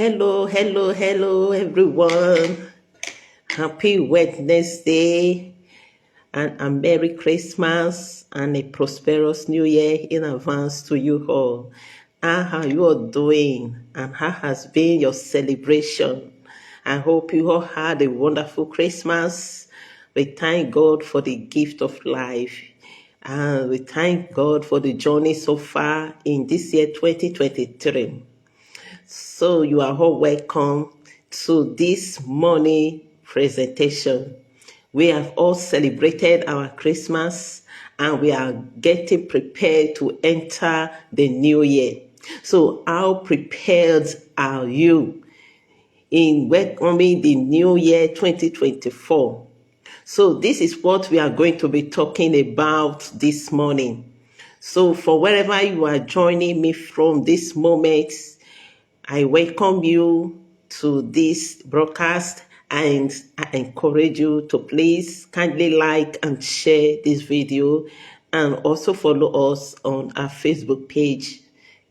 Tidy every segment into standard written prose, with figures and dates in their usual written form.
Hello, everyone. Happy Wednesday and a Merry Christmas and a prosperous New Year in advance to you all. How you all doing and how has been your celebration? I hope you all had a wonderful Christmas. We thank God for the gift of life. And we thank God for the journey so far in this year 2023. So you are all welcome to this morning presentation. We have all celebrated our Christmas and we are getting prepared to enter the new year. So how prepared are you in welcoming the new year 2024? So this is what we are going to be talking about this morning. So for wherever you are joining me from this moment, I welcome you to this broadcast and I encourage you to please kindly like and share this video and also follow us on our Facebook page,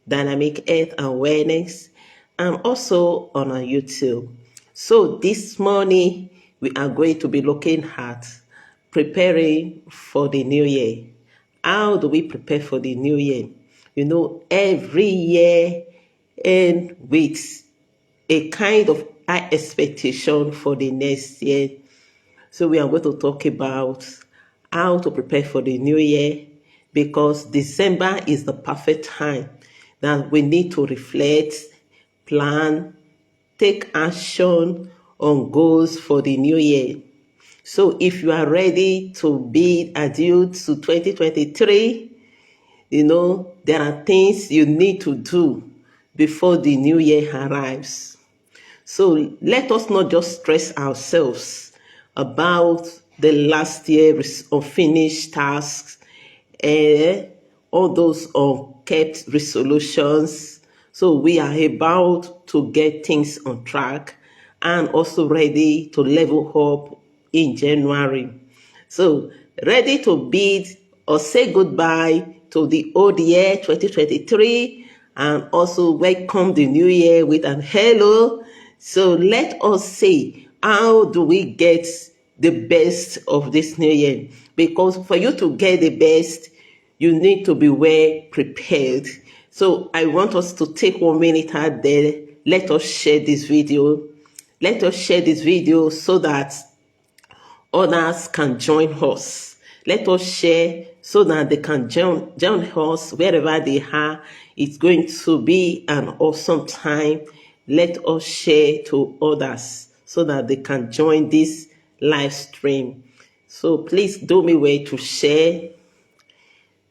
Dynamic Health and Wellness, and also on our YouTube. So this morning we are going to be looking at preparing for the new year. How do we prepare for the new year? You know, every year and with a kind of high expectation for the next year. So we are going to talk about how to prepare for the new year, because December is the perfect time that we need to reflect, plan, take action on goals for the new year. So if you are ready to be adhered to 2023, you know, there are things you need to do before the new year arrives. So let us not just stress ourselves about the last year unfinished tasks, all those unkept resolutions. So we are about to get things on track and also ready to level up in January. So ready to bid or say goodbye to the old year 2023 and also welcome the new year with an hello. So let us say, how do we get the best of this new year? Because for you to get the best, you need to be well prepared. So I want us to take 1 minute out there. Let us share this video. Let us share this video so that others can join us. Let us share so that they can join us wherever they are. It's going to be an awesome time. Let us share to others so that they can join this live stream. So please do me way to share.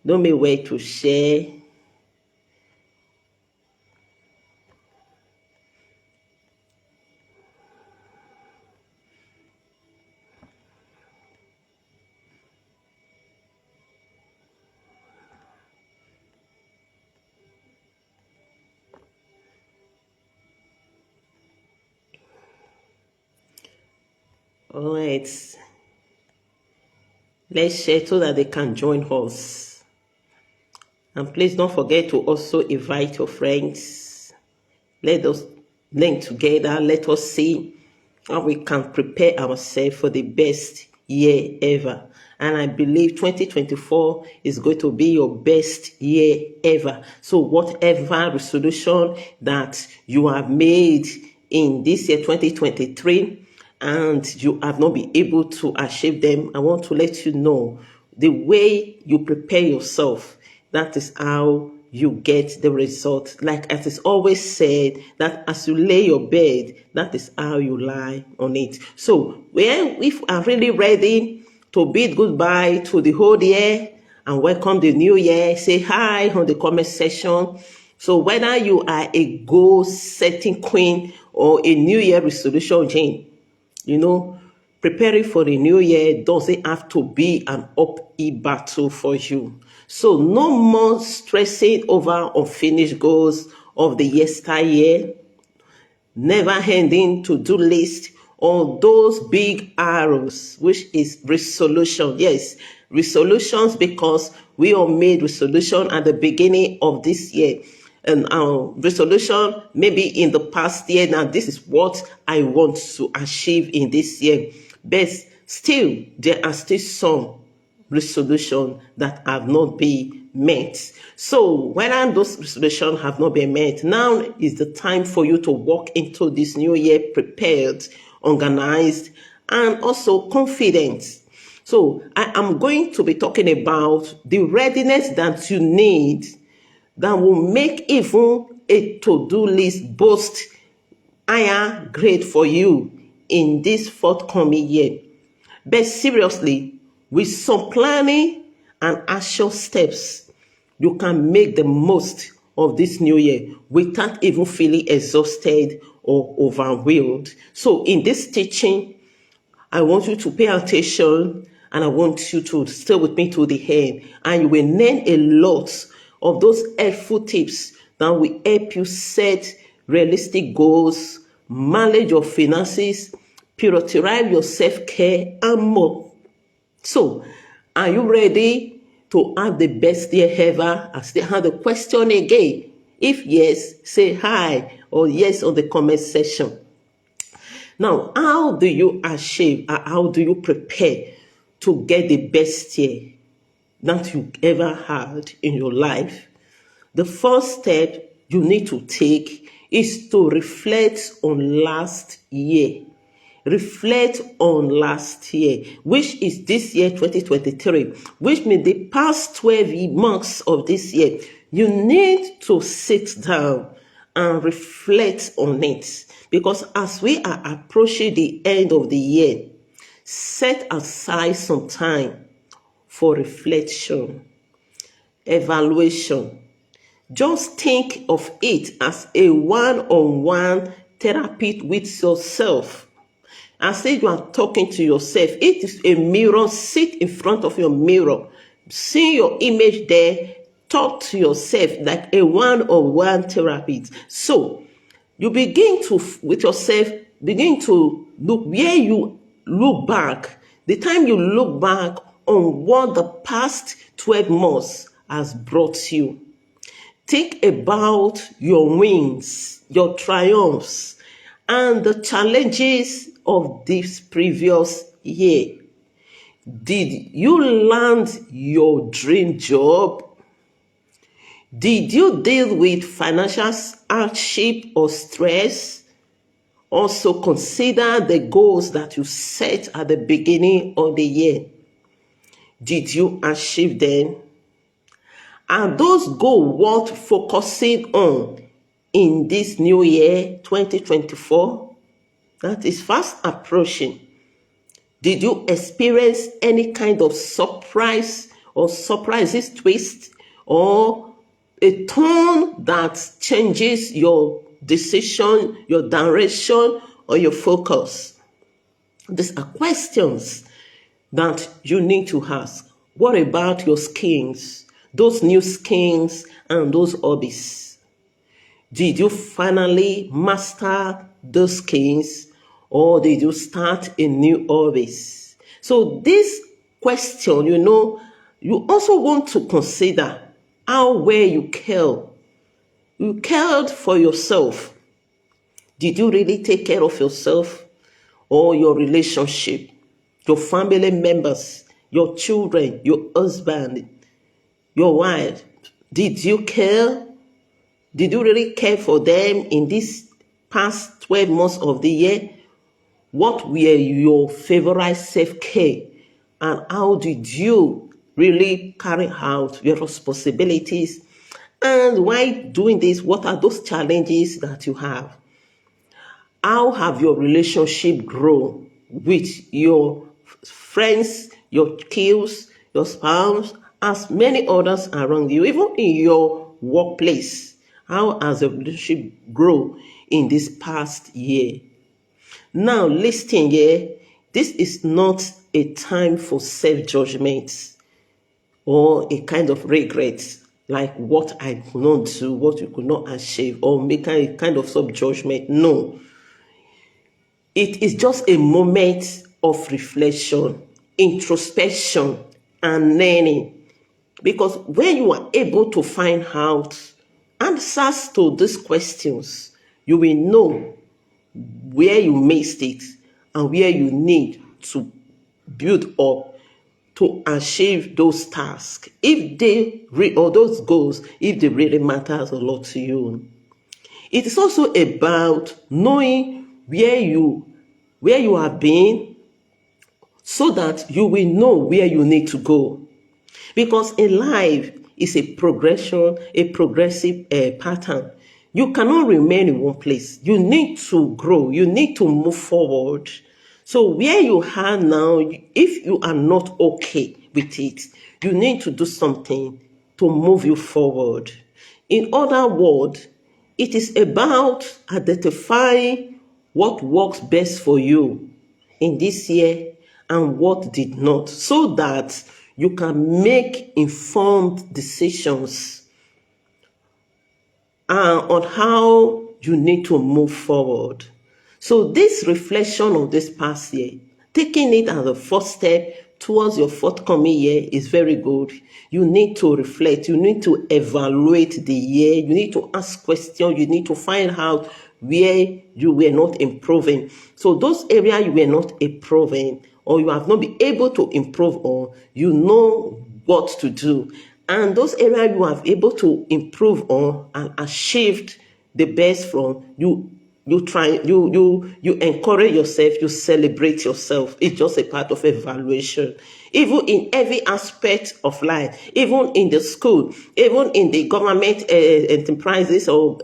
Do me way to share. All right. Let's share so that they can join us. And please don't forget to also invite your friends. Let us link together. Let us see how we can prepare ourselves for the best year ever. And I believe 2024 is going to be your best year ever. So whatever resolution that you have made in this year 2023 and you have not been able to achieve them, I want to let you know the way you prepare yourself, that is how you get the result. Like as is always said, that as you lay your bed, that is how you lie on it. So if we are really ready to bid goodbye to the whole year and welcome the new year, say hi on the comment section. So whether you are a goal setting queen or a new year resolution Jane, you know, preparing for the new year doesn't have to be an uphill battle for you. So no more stressing over unfinished goals of the yesteryear, never ending to-do list, or those big arrows, which is resolution. Yes, resolutions, because we all made resolution at the beginning of this year. resolution maybe in the past year. Now, this is what I want to achieve in this year. But still, there are still some resolutions that have not been met. So when those resolutions have not been met, now is the time for you to walk into this new year prepared, organized, and also confident. So I am going to be talking about the readiness that you need that will make even a to-do list boast higher grade for you in this forthcoming year. But seriously, with some planning and action steps, you can make the most of this new year without even feeling exhausted or overwhelmed. So in this teaching, I want you to pay attention and I want you to stay with me to the end, and you will learn a lot of those helpful tips that will help you set realistic goals, manage your finances, prioritize your self-care, and more. So, are you ready to have the best year ever? I still have the question again. If yes, say hi or yes on the comment section. Now, how do you achieve, how do you prepare to get the best year that you ever had in your life? The first step you need to take is to reflect on last year. Reflect on last year, which is this year 2023, which means the past 12 months of this year. You need to sit down and reflect on it, because as we are approaching the end of the year, set aside some time for reflection, evaluation. Just think of it as a one-on-one therapy with yourself. As if you are talking to yourself. It is a mirror. Sit in front of your mirror. See your image there. Talk to yourself like a one-on-one therapist. So you begin to, with yourself, begin to look where you look back. The time you look back on what the past 12 months has brought you. Think about your wins, your triumphs, and the challenges of this previous year. Did you land your dream job? Did you deal with financial hardship or stress? Also consider the goals that you set at the beginning of the year. Did you achieve them? Are those goals worth focusing on in this new year, 2024? That is fast approaching. Did you experience any kind of surprise or surprises twist or a turn that changes your decision, your direction, or your focus? These are questions that you need to ask. What about your skills, those new skills and those hobbies? Did you finally master those skills, or did you start a new hobbies? So this question, you also want to consider how well you care. You cared for yourself. Did you really take care of yourself or your relationship, your family members, your children, your husband, your wife? Did you care? Did you really care for them in this past 12 months of the year? What were your favorite self-care? And how did you really carry out your responsibilities? And while doing this, what are those challenges that you have? How have your relationship grown with your friends, your kids, your spouse, as many others around you, even in your workplace? How has the relationship grown in this past year? Now, listen here. This is not a time for self-judgment or a kind of regret, like what I could not do, what you could not achieve, or make a kind of self-judgment. No. It is just a moment of reflection, introspection, and learning. Because when you are able to find out answers to these questions, you will know where you missed it and where you need to build up to achieve those tasks, if they or those goals, if they really matters a lot to you. It is also about knowing where you have been, so that you will know where you need to go. Because in life is a progression, a progressive pattern. You cannot remain in one place. You need to grow. You need to move forward. So where you are now, if you are not okay with it, you need to do something to move you forward. In other words, it is about identifying what works best for you in this year and what did not, so that you can make informed decisions on how you need to move forward. So this reflection of this past year, taking it as a first step towards your forthcoming year, is very good. You need to reflect, you need to evaluate the year, you need to ask questions, you need to find out where you were not improving. So those areas you were not improving, or you have not been able to improve on, you know what to do. And those areas you have able to improve on and achieved the best from, you try, you encourage yourself, you celebrate yourself. It's just a part of evaluation. Even in every aspect of life, even in the school, even in the government enterprises or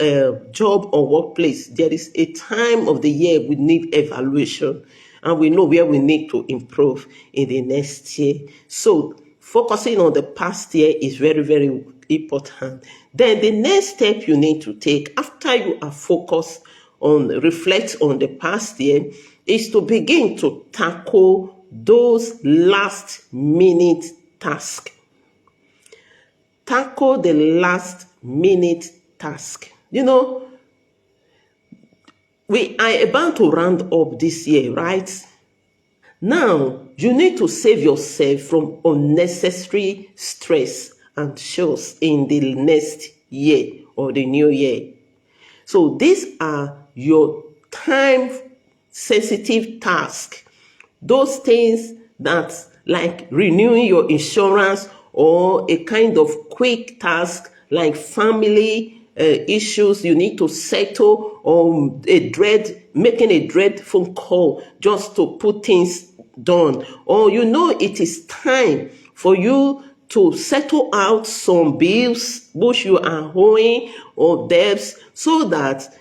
job or workplace, there is a time of the year we need evaluation, and we know where we need to improve in the next year. So focusing on the past year is very, very important. Then the next step you need to take after you are focused on, reflect on the past year, is to begin to tackle those last minute tasks. Tackle the last minute task. We are about to round up this year, right? Now, you need to save yourself from unnecessary stress and chores in the next year or the new year. So these are your time-sensitive tasks. Those things that, like renewing your insurance, or a kind of quick task like family issues you need to settle, or making a dread phone call just to put things done, or it is time for you to settle out some bills which you are owing or debts, so that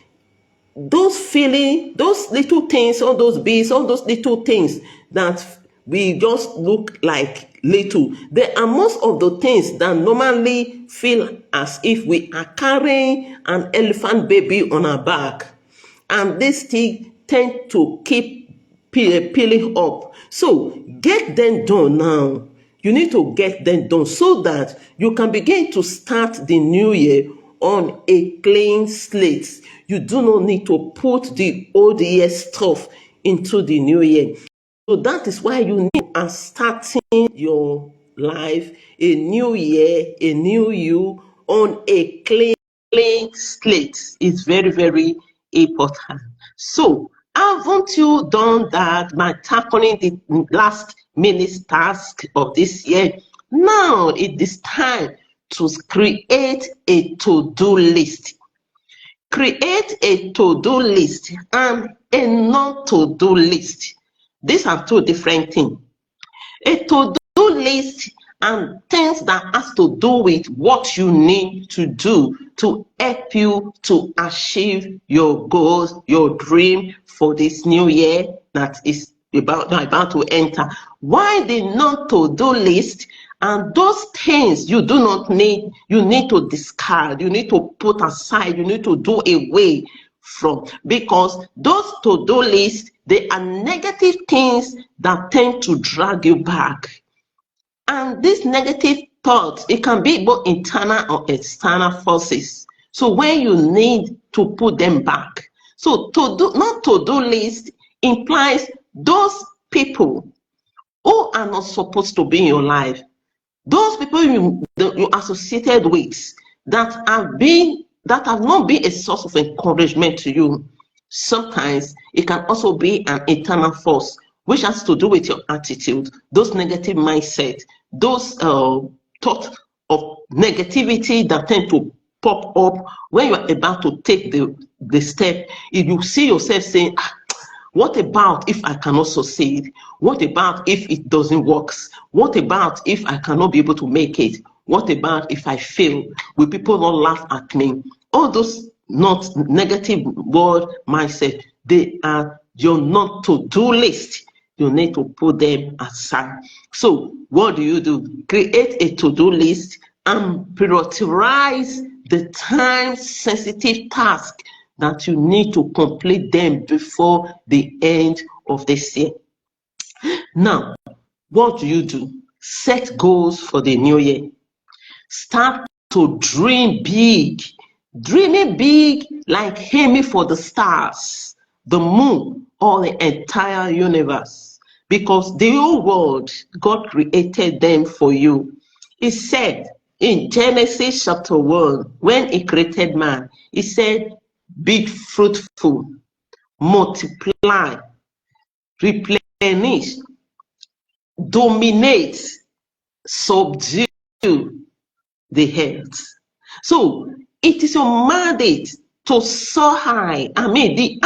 those little things, all those bills, all those little things that we just look like little, they are most of the things that normally feel as if we are carrying an elephant baby on our back, and this thing tend to keep peeling up. So get them done now. You need to get them done so that you can begin to start the new year on a clean slate. You do not need to put the old year stuff into the new year. So that is why you need to starting your life, a new year, a new you, on a clean slate. Is very, very important. So haven't you done that by tackling the last minute task of this year? Now it is time to create a to-do list. Create a to-do list and a non-to-do list. These are two different things. A to-do list and things that has to do with what you need to do to help you to achieve your goals, your dream for this new year that is about to enter. Why the non-to-do list? And those things you do not need, you need to discard, you need to put aside, you need to do away from, because those to-do lists, they are negative things that tend to drag you back. And these negative thoughts, it can be both internal or external forces. So when you need to put them back. So not to-do list implies those people who are not supposed to be in your life. Those people you associated with that have been that have not been a source of encouragement to you, sometimes it can also be an internal force, which has to do with your attitude, those negative mindset, those thoughts of negativity that tend to pop up when you're about to take the step. If you see yourself saying, what about if I cannot succeed? What about if it doesn't work? What about if I cannot be able to make it? What about if I fail? Will people not laugh at me? All those not negative word mindset, they are your not to-do list. You need to put them aside. So what do? Create a to-do list and prioritize the time-sensitive task that you need to complete them before the end of this year. Now, what do? Set goals for the new year. Start to dream big. Dreaming big, like aiming for the stars, the moon, or the entire universe. Because the whole world, God created them for you. He said in Genesis chapter 1, when he created man, he said, be fruitful, multiply, replenish, dominate, subdue the earth. So it is your mandate to soar high. I mean, the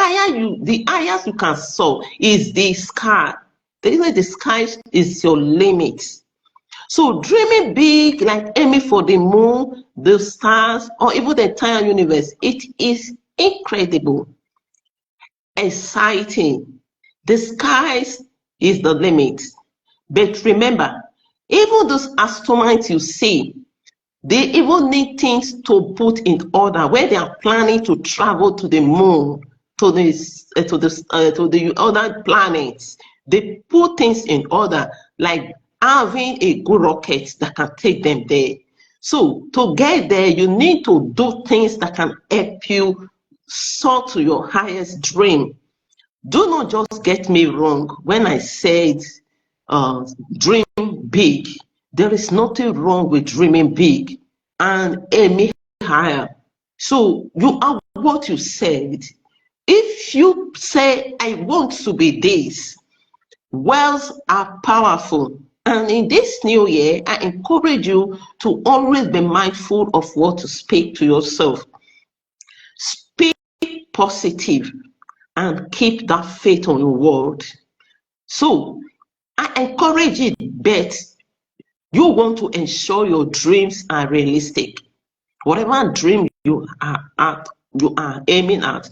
highest you can soar is the sky. The sky is your limit. So dreaming big, like aiming for the moon, the stars, or even the entire universe, it is incredible, exciting. The skies is the limit. But remember, even those astronauts you see, they even need things to put in order when they are planning to travel to the moon, to the other planets. They put things in order, like having a good rocket that can take them there. So to get there, you need to do things that can help you soar to your highest dream. Do not just get me wrong when I said dream big. There is nothing wrong with dreaming big and aiming higher. So you are what you said. If you say, I want to be this, words are powerful. And in this new year, I encourage you to always be mindful of what to speak to yourself. Speak positive and keep that faith on your word. So I encourage it, but you want to ensure your dreams are realistic. Whatever dream you are aiming at,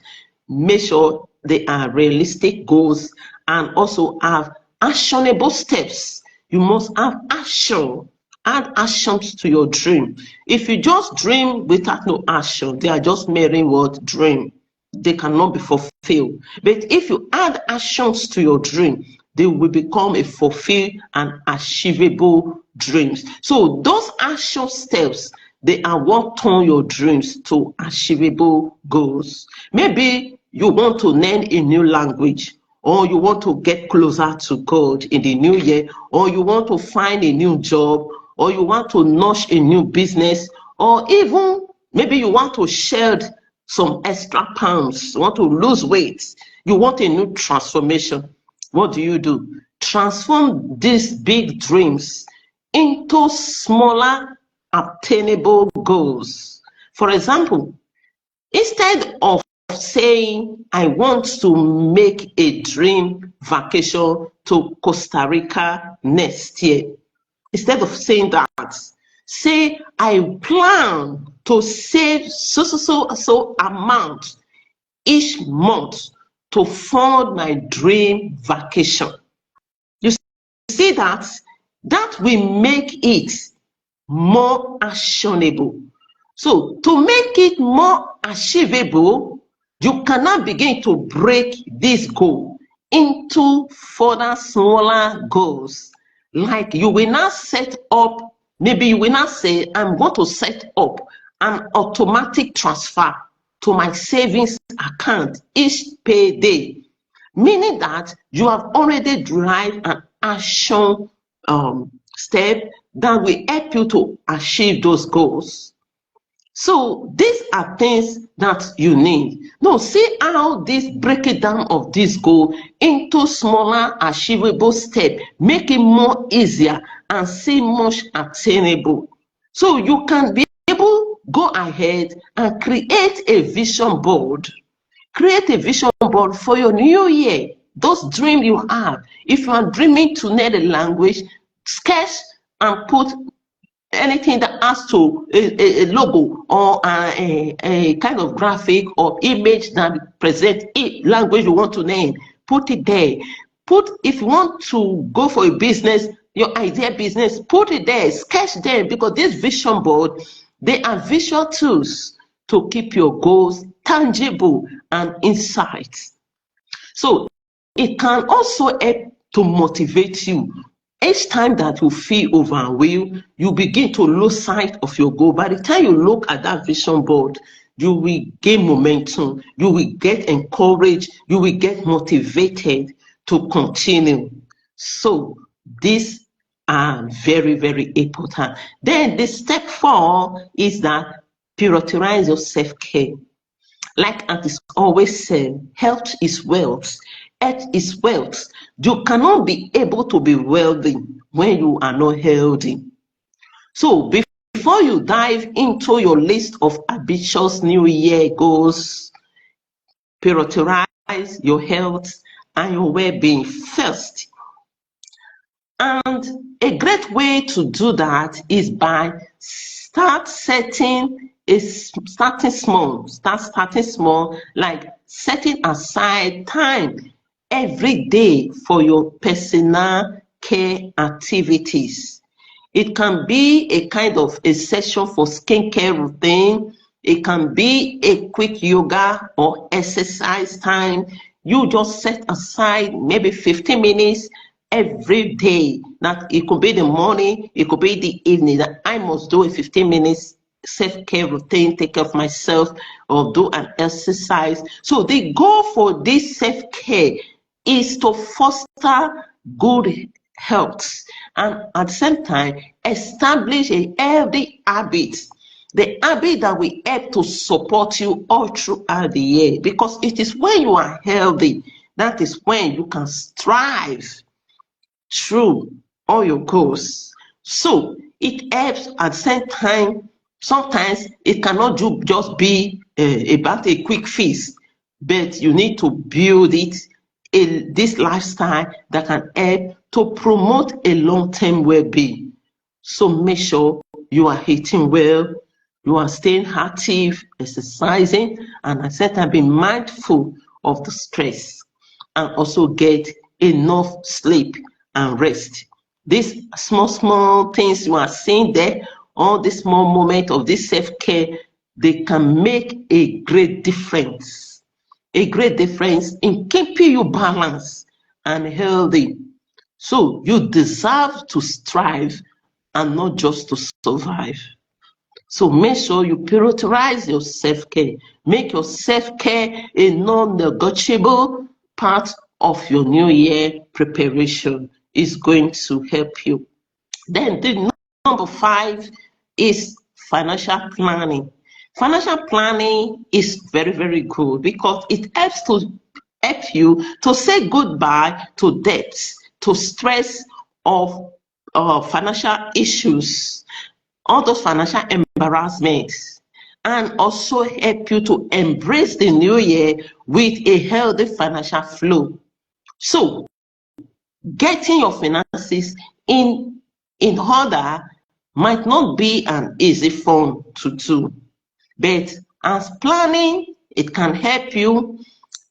make sure they are realistic goals and also have actionable steps. You must have action. Add actions to your dream. If you just dream without no action, they are just mere word dream. They cannot be fulfilled. But if you add actions to your dream, they will become a fulfilled and achievable dreams. So those action steps, they are what turn your dreams to achievable goals. Maybe you want to learn a new language, or you want to get closer to God in the new year, or you want to find a new job, or you want to launch a new business, or even maybe you want to shed some extra pounds, you want to lose weight, you want a new transformation. What do? Transform these big dreams into smaller, obtainable goals. For example, instead of saying, I want to make a dream vacation to Costa Rica next year, instead of saying that, say, I plan to save so amount each month to fund my dream vacation. You see that? That will make it more actionable. So to make it more achievable, you cannot begin to break this goal into further smaller goals. Like you will not set up, maybe you will not say, I'm going to set up an automatic transfer to my savings account each payday, meaning that you have already derived an action step that will help you to achieve those goals. So these are things that you need. Now, see how this breakdown of this goal into smaller achievable steps make it more easier and seem much attainable. So you can be able go ahead and create a vision board. Create a vision board for your new year. Those dreams you have. If you are dreaming to learn a language, sketch and put anything that has to a logo or a kind of graphic or image that presents a language you want to learn. Put it there. If you want to go for a business, your idea business, put it there. Sketch them, because this vision board, they are visual tools to keep your goals tangible and insight. So it can also help to motivate you. Each time that you feel overwhelmed, you begin to lose sight of your goal. By the time you look at that vision board, you will gain momentum, you will get encouraged, you will get motivated to continue. So these are very, very important. Then the step 4 is that prioritize your self-care. Like Auntie always said, health is wealth. Health is wealth. You cannot be able to be wealthy when you are not healthy. So before you dive into your list of ambitious New Year goals, prioritize your health and your well-being first. And a great way to do that is by starting small, like setting aside time every day for your personal care activities. It can be a kind of a session for skincare routine. It can be a quick yoga or exercise time. You just set aside maybe 15 minutes every day. That it could be the morning, it could be the evening, that I must do a 15 minutes self-care routine, take care of myself, or do an exercise. So the goal for this self-care is to foster good health and at the same time establish a healthy habit, the habit that will help to support you all throughout the year, because it is when you are healthy that is when you can strive through all your goals. So it helps at the same time. Sometimes it cannot just be about a quick fix, but you need to build it this lifestyle that can help to promote a long-term well-being. So make sure you are eating well, you are staying active, exercising, and at the same time be mindful of the stress, and also get enough sleep and rest. These small things you are seeing there, all these small moments of this self-care, they can make a great difference in keeping you balanced and healthy. So you deserve to strive and not just to survive. So make sure you prioritize your self-care. Make your self-care a non-negotiable part of your New Year preparation. Is going to help you. Then the number 5 is financial planning. Financial planning is very, very good because it helps you to say goodbye to debts, to stress of financial issues, all those financial embarrassments, and also help you to embrace the new year with a healthy financial flow. So getting your finances in order might not be an easy form to do, but as planning, it can help you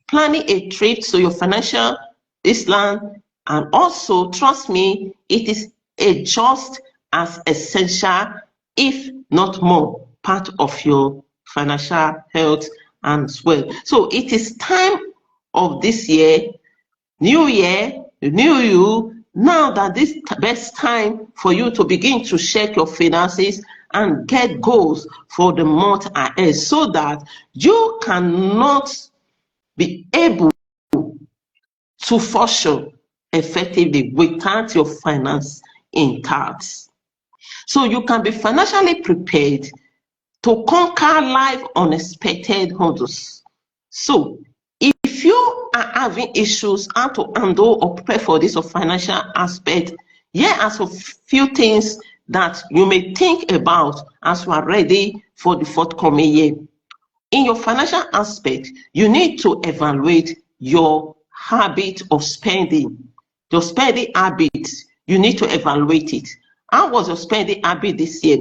planning a trip to your financial Islam, and also trust me, it is a just as essential, if not more, part of your financial health as well. So it is time of this year, new year, new you. Now that this best time for you to begin to check your finances and get goals for the month ahead, so that you cannot be able to function effectively without your finance intact. So you can be financially prepared to conquer life unexpected hurdles. So if you are having issues how to handle or prepare for this or financial aspect, here are some few things that you may think about as you are ready for the forthcoming year. In your financial aspect, you need to evaluate your habit of spending. Your spending habit, you need to evaluate it. How was your spending habit this year?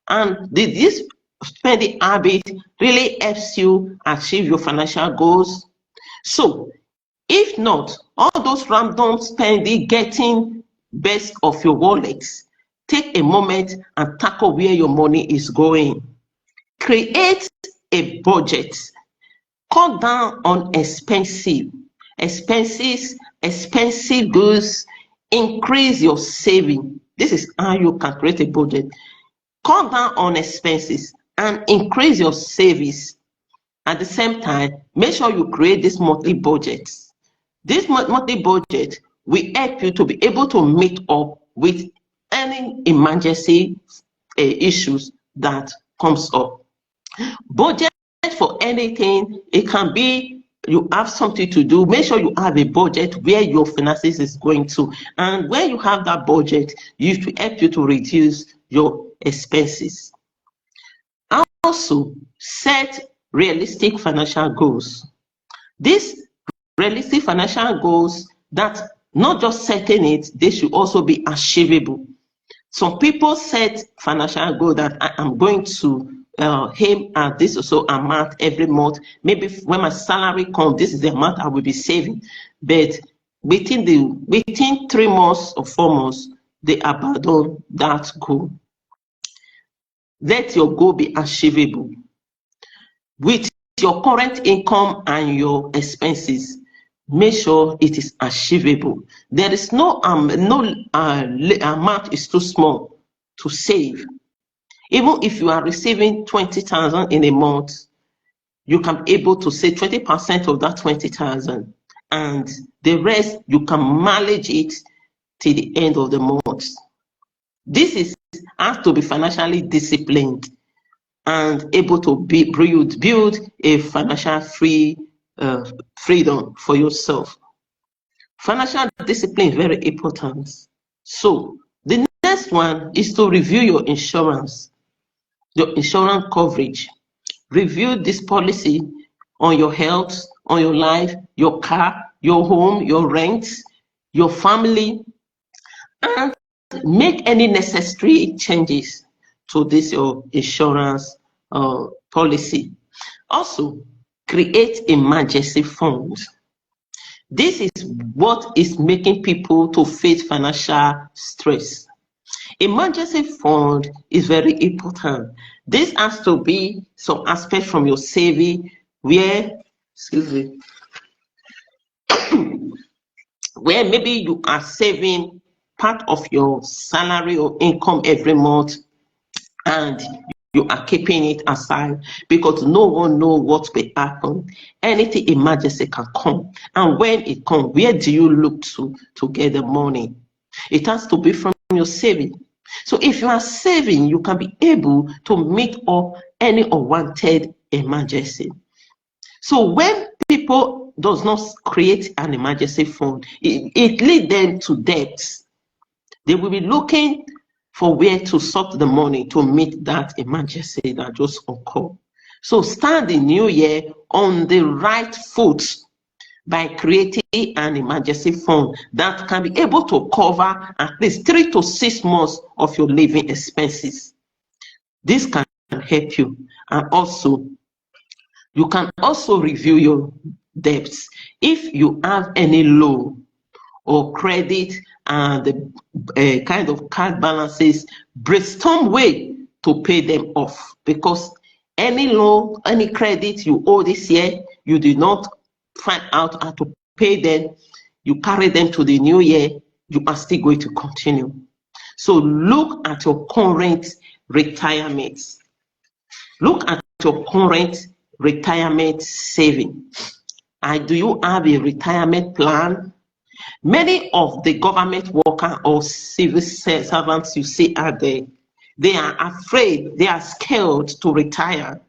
And did this spending habit really helps you achieve your financial goals? So if not, all those random spending getting best of your wallet, take a moment and tackle where your money is going. Create a budget. Cut down on expensive goods. Increase your saving. This is how you can create a budget. Cut down on expenses and increase your savings. At the same time, make sure you create this monthly budget. This monthly budget will help you to be able to meet up with any emergency issues that comes up. Budget for anything. It can be you have something to do. Make sure you have a budget where your finances is going to, and when you have that budget, it will help you to reduce your expenses. Also, set realistic financial goals. These realistic financial goals, that not just setting it, they should also be achievable. Some people set financial goal that I am going to aim at this or so amount every month. Maybe when my salary comes, this is the amount I will be saving. But within 3 months or 4 months, they abandon that goal. Let your goal be achievable. With your current income and your expenses, make sure it is achievable. There is no amount is too small to save. Even if you are receiving 20,000 in a month, you can be able to save 20% of that 20,000, and the rest you can manage it till the end of the month. This has to be financially disciplined and able to build a financial freedom for yourself. Financial discipline is very important. So the next one is to review your insurance coverage. Review this policy on your health, on your life, your car, your home, your rent, your family, and make any necessary changes to this your insurance policy. Also, create emergency funds. This is what is making people to face financial stress. Emergency fund is very important. This has to be some aspect from your saving where maybe you are saving part of your salary or income every month, and you are keeping it aside because no one knows what will happen. Anything emergency can come, and when it comes, where do you look to get the money? It has to be from your saving. So if you are saving, you can be able to meet up any unwanted emergency. So when people does not create an emergency fund, it leads them to debts. They will be looking for where to sort the money to meet that emergency that just occurred. So start the new year on the right foot by creating an emergency fund that can be able to cover at least 3 to 6 months of your living expenses. This can help you. And also, you can also review your debts. If you have any loan or credit and the kind of card balances, brainstorm way to pay them off, because any loan, any credit you owe this year, you did not find out how to pay them, you carry them to the new year, you are still going to continue. So look at your current retirement. Look at your current retirement saving. And do you have a retirement plan? Many of the government workers or civil servants you see out there, They are afraid, they are scared to retire.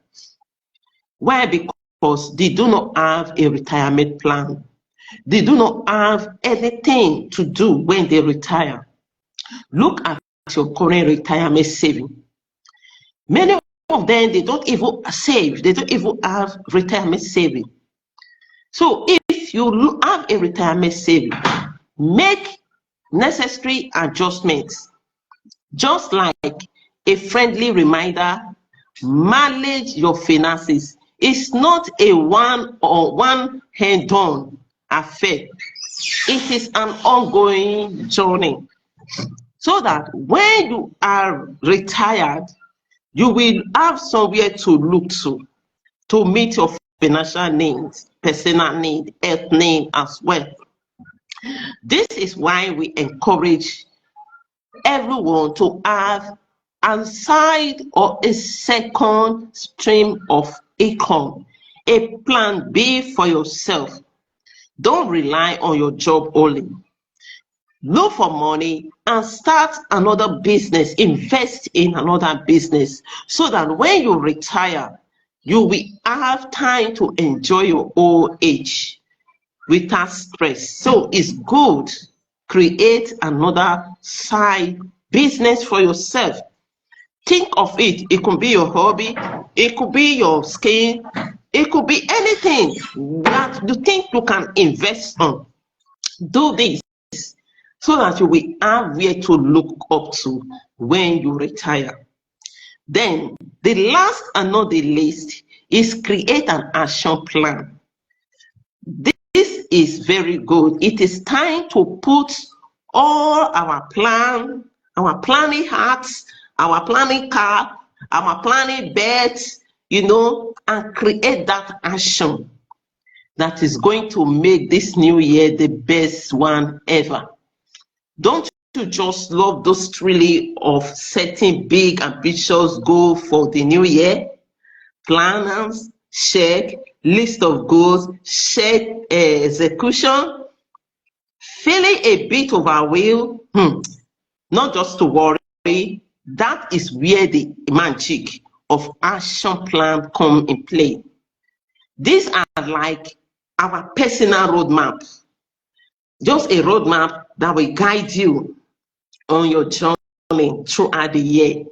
Why? Because they do not have a retirement plan. They do not have anything to do when they retire. Look at your current retirement saving. Many of them, they don't even save. They don't even have retirement saving. So if you have a retirement saving, make necessary adjustments. Just like a friendly reminder, manage your finances. It's not a one hand done affair. It is an ongoing journey. So that when you are retired, you will have somewhere to look to meet your financial needs, personal need, health need as well. This is why we encourage everyone to have a side or a second stream of income, a plan B for yourself. Don't rely on your job only. Look for money and start another business, invest in another business, so that when you retire, you will have time to enjoy your old age without stress. So it's good. Create another side business for yourself. Think of it. It could be your hobby, it could be your skill, it could be anything that you think you can invest on. Do this so that you will have where to look up to when you retire. Then the last and not the least is create an action plan. This is very good. It is time to put all our planning hats, our planning cap, our planning bets, and create that action that is going to make this new year the best one ever. Don't you just love those thrill of setting big ambitious goals for the new year? Plans, check, list of goals, check, execution. Feeling a bit overwhelmed? Not just to worry. That is where the magic of action plan come in play. These are like our personal roadmap. Just a roadmap that will guide you on your journey throughout the year.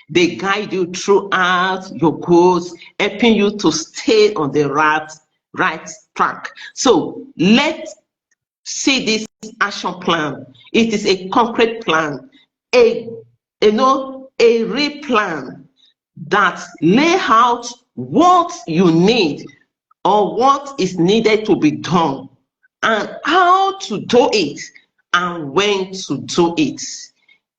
They guide you throughout your goals, helping you to stay on the right track. So let's see this action plan. It is a concrete plan, a real plan that lay out what you need or what is needed to be done, and how to do it and when to do it.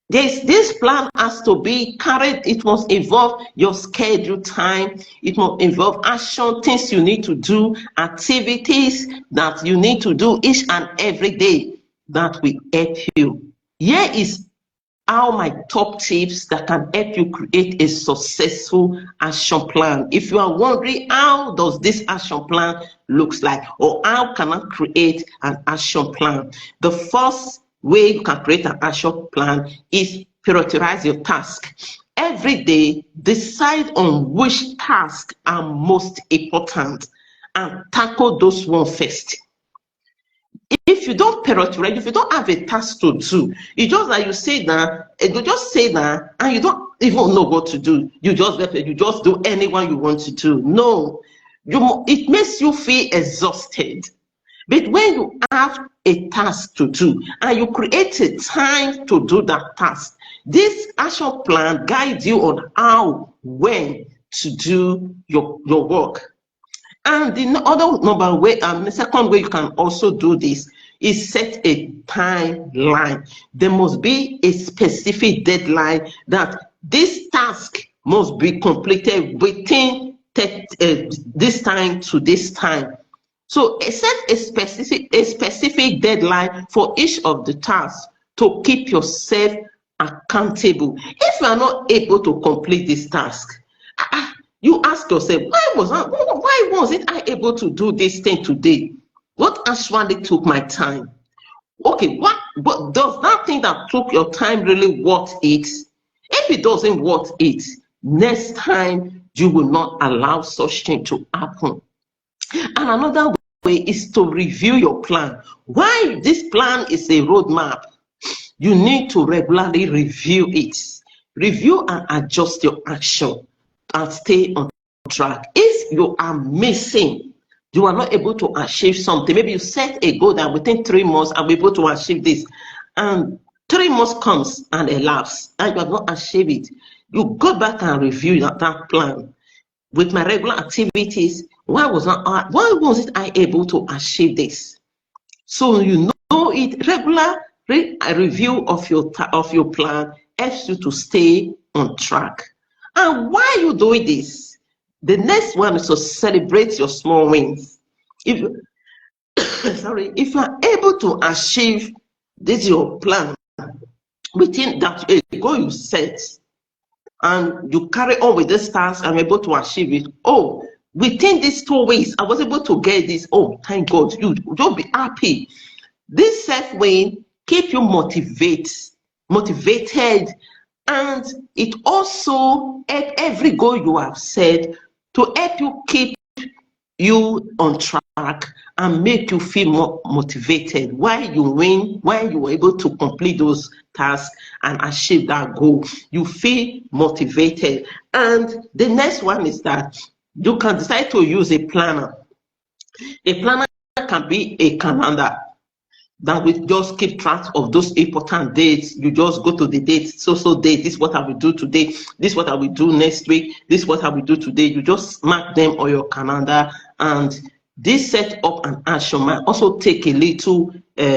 This plan has to be carried. It must involve your schedule time. It must involve action, things you need to do, activities that you need to do each and every day that will help you. Here is how my top tips that can help you create a successful action plan. If you are wondering how does this action plan looks like, or how can I create an action plan, the first way you can create an action plan is prioritize your task. Every day, decide on which tasks are most important and tackle those ones first. If you don't prioritize, if you don't have a task to do, you just say that and you don't even know what to do. You just do anyone you want to do. No, it makes you feel exhausted. But when you have a task to do and you create a time to do that task, this action plan guides you on how, when to do your work. And the second way you can also do this is set a timeline. There must be a specific deadline that this task must be completed within this time to this time. So set a specific deadline for each of the tasks to keep yourself accountable. If you are not able to complete this task, you ask yourself, why wasn't I able to do this thing today? What actually took my time? Okay, what does that thing that took your time really worth it? If it doesn't work it, next time you will not allow such thing to happen. And another way is to review your plan. Why this plan is a roadmap, you need to regularly review it. Review and adjust your action and stay on track. If you are missing, you are not able to achieve something, maybe you set a goal that within 3 months I'll be able to achieve this, and 3 months comes and elapse and you have not achieved it, you go back and review that plan. With my regular activities, why wasn't I able to achieve this? So you know it. Regular review of your plan helps you to stay on track. And why you doing this? The next one is to celebrate your small wins. If you if you are able to achieve this your plan within that goal you set, and you carry on with this task and able to achieve it, oh, within these 2 weeks I was able to get this, oh, thank God, you'll be happy. This self-win keep you motivated, and it also help every goal you have set to help you keep you on track and make you feel more motivated. Why you win, when you were able to complete those tasks and achieve that goal, you feel motivated. And the next one is that you can decide to use a planner. A planner can be a calendar that will just keep track of those important dates. You just go to the date, so date, this is what I will do today, this is what I will do next week, this is what I will do today. You just mark them on your calendar. And this set up an action might also take a little,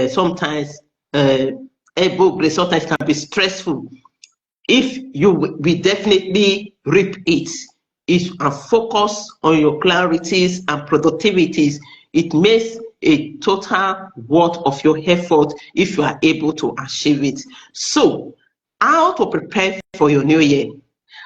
sometimes elbow grace, sometimes can be stressful. If you will definitely reap it, and focus on your clarities and productivities, it makes a total worth of your effort if you are able to achieve it. So, how to prepare for your new year?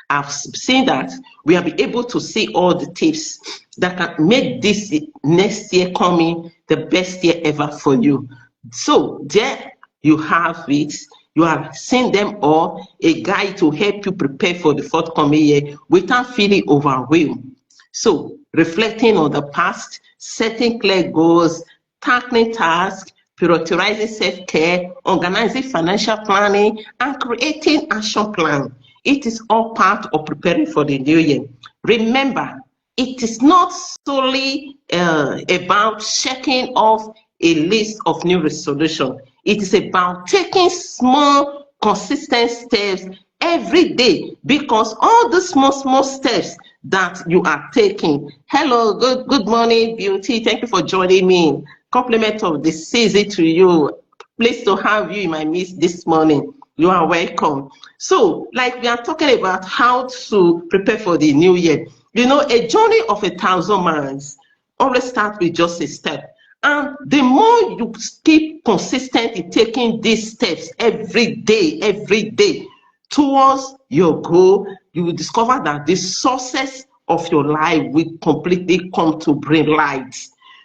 I've seen that we have been able to see all the tips that can make this next year coming the best year ever for you. So there you have it. You have seen them all, a guide to help you prepare for the forthcoming year without feeling overwhelmed. So reflecting on the past, setting clear goals, tackling tasks, prioritizing self-care, organizing financial planning, and creating action plan. It is all part of preparing for the new year. Remember, it is not solely about checking off a list of new resolutions. It is about taking small, consistent steps every day, because all the small steps that you are taking. Hello, good morning, Beauty. Thank you for joining me. Compliment of the season to you. Pleased to have you in my midst this morning. You are welcome. So, like we are talking about how to prepare for the new year. You know, a journey of 1,000 miles always starts with just a step. And the more you keep consistent in taking these steps every day towards your goal, you will discover that the success of your life will completely come to bring light.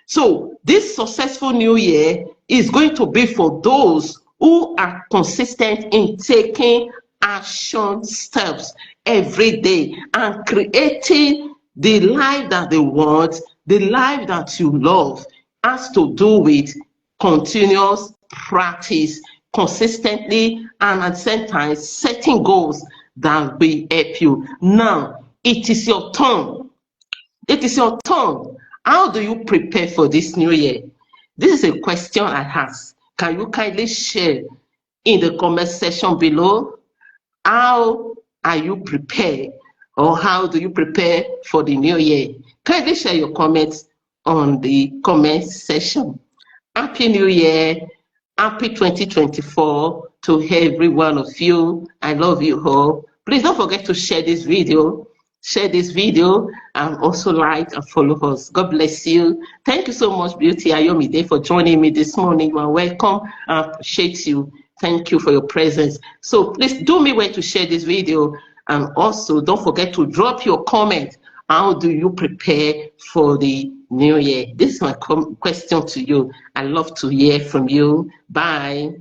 So this successful new year is going to be for those who are consistent in taking action steps every day and creating the life that they want, the life that you love. Has to do with continuous practice, consistently, and at the same time setting goals that will help you. Now, it is your turn. It is your turn. How do you prepare for this new year? This is a question I ask. Can you kindly share in the comment section below? How are you prepared, or how do you prepare for the new year? Kindly share your comments on the comment section. Happy New Year, happy 2024 to every one of you. I love you all. Please don't forget to share this video. Share this video and also like and follow us. God bless you. Thank you so much, Beauty Ayomide, for joining me this morning. You are welcome. I appreciate you. Thank you for your presence. So please do me well to share this video, and also don't forget to drop your comment. How do you prepare for the new year? This is my question to you. I love to hear from you. Bye.